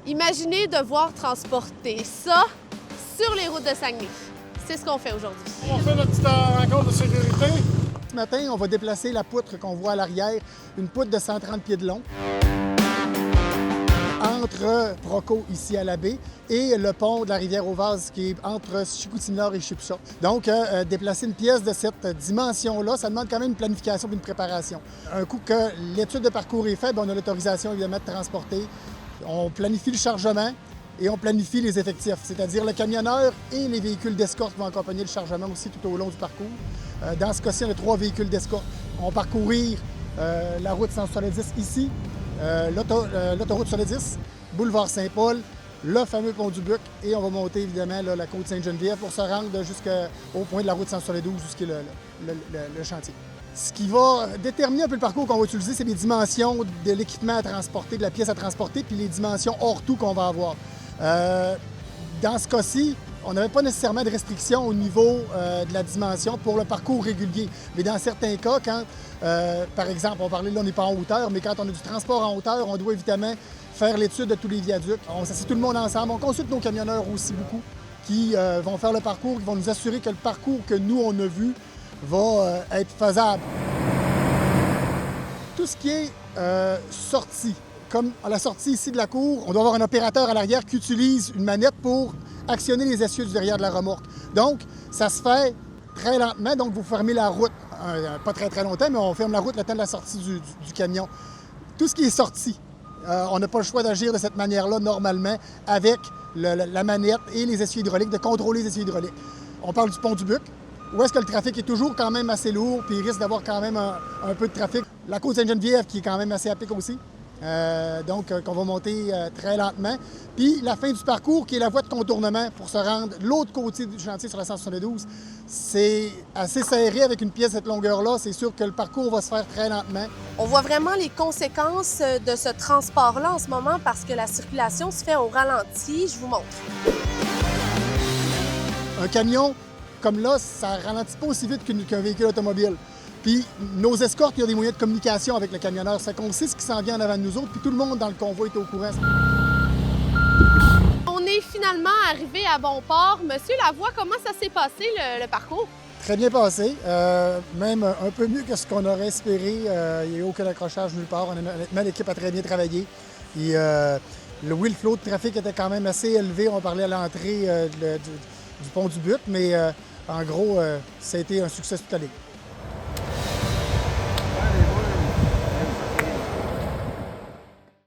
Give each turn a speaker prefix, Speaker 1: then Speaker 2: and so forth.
Speaker 1: Imaginez devoir transporter ça sur les routes de Saguenay. C'est ce qu'on fait aujourd'hui.
Speaker 2: On fait notre petite rencontre de sécurité.
Speaker 3: Ce matin, on va déplacer la poutre qu'on voit à l'arrière, une poutre de 130 pieds de long, entre Proco, ici à la baie, et le pont de la rivière aux Vases, qui est entre Chicoutimi-Nord et Chipcha. Donc, déplacer une pièce de cette dimension-là, ça demande quand même une planification et une préparation. Un coup que l'étude de parcours est faite, on a l'autorisation évidemment de transporter. On planifie le chargement et on planifie les effectifs, c'est-à-dire le camionneur et les véhicules d'escorte vont accompagner le chargement aussi tout au long du parcours. Dans ce cas-ci, on a 3 véhicules d'escorte. On va parcourir la route 170 ici, l'autoroute 110, boulevard Saint-Paul, le fameux pont du Buc et on va monter évidemment là, la côte Sainte-Geneviève pour se rendre jusqu'au point de la route 172, jusqu'à le chantier. Ce qui va déterminer un peu le parcours qu'on va utiliser, c'est les dimensions de l'équipement à transporter, de la pièce à transporter, puis les dimensions hors tout qu'on va avoir. Dans ce cas-ci, on n'avait pas nécessairement de restrictions au niveau de la dimension pour le parcours régulier. Mais dans certains cas, quand, par exemple, on parlait là, on n'est pas en hauteur, mais quand on a du transport en hauteur, on doit évidemment faire l'étude de tous les viaducs. On s'assied tout le monde ensemble. On consulte nos camionneurs aussi beaucoup qui vont faire le parcours, qui vont nous assurer que le parcours que nous, on a vu va être faisable. Tout ce qui est sortie, comme à la sortie ici de la cour, on doit avoir un opérateur à l'arrière qui utilise une manette pour actionner les essieux du derrière de la remorque. Donc, ça se fait très lentement, donc vous fermez la route, pas très longtemps, mais on ferme la route le temps de la sortie du camion. Tout ce qui est sorti, on n'a pas le choix d'agir de cette manière-là normalement avec la manette et les essieux hydrauliques, de contrôler les essieux hydrauliques. On parle du pont du Buc, où est-ce que le trafic est toujours quand même assez lourd, puis il risque d'avoir quand même un peu de trafic. La côte Sainte-Geneviève qui est quand même assez à pic aussi. Donc, qu'on va monter très lentement. Puis la fin du parcours, qui est la voie de contournement pour se rendre de l'autre côté du chantier sur la 172, c'est assez serré avec une pièce de cette longueur-là. C'est sûr que le parcours va se faire très lentement.
Speaker 1: On voit vraiment les conséquences de ce transport-là en ce moment parce que la circulation se fait au ralenti. Je vous montre.
Speaker 3: Un camion, comme là, ça ralentit pas aussi vite qu'un véhicule automobile. Puis nos escortes, il y a des moyens de communication avec le camionneur. Ça qu'on sait ce qui s'en vient en avant de nous autres, puis tout le monde dans le convoi est au courant.
Speaker 1: On est finalement arrivé à bon port. Monsieur Lavoie, comment ça s'est passé le parcours?
Speaker 3: Très bien passé, même un peu mieux que ce qu'on aurait espéré. Il n'y a eu aucun accrochage nulle part. Honnêtement, l'équipe a très bien travaillé. Et, oui, le flot de trafic était quand même assez élevé. On parlait à l'entrée du pont du Buc, mais en gros, ça a été un succès tout à l'heure.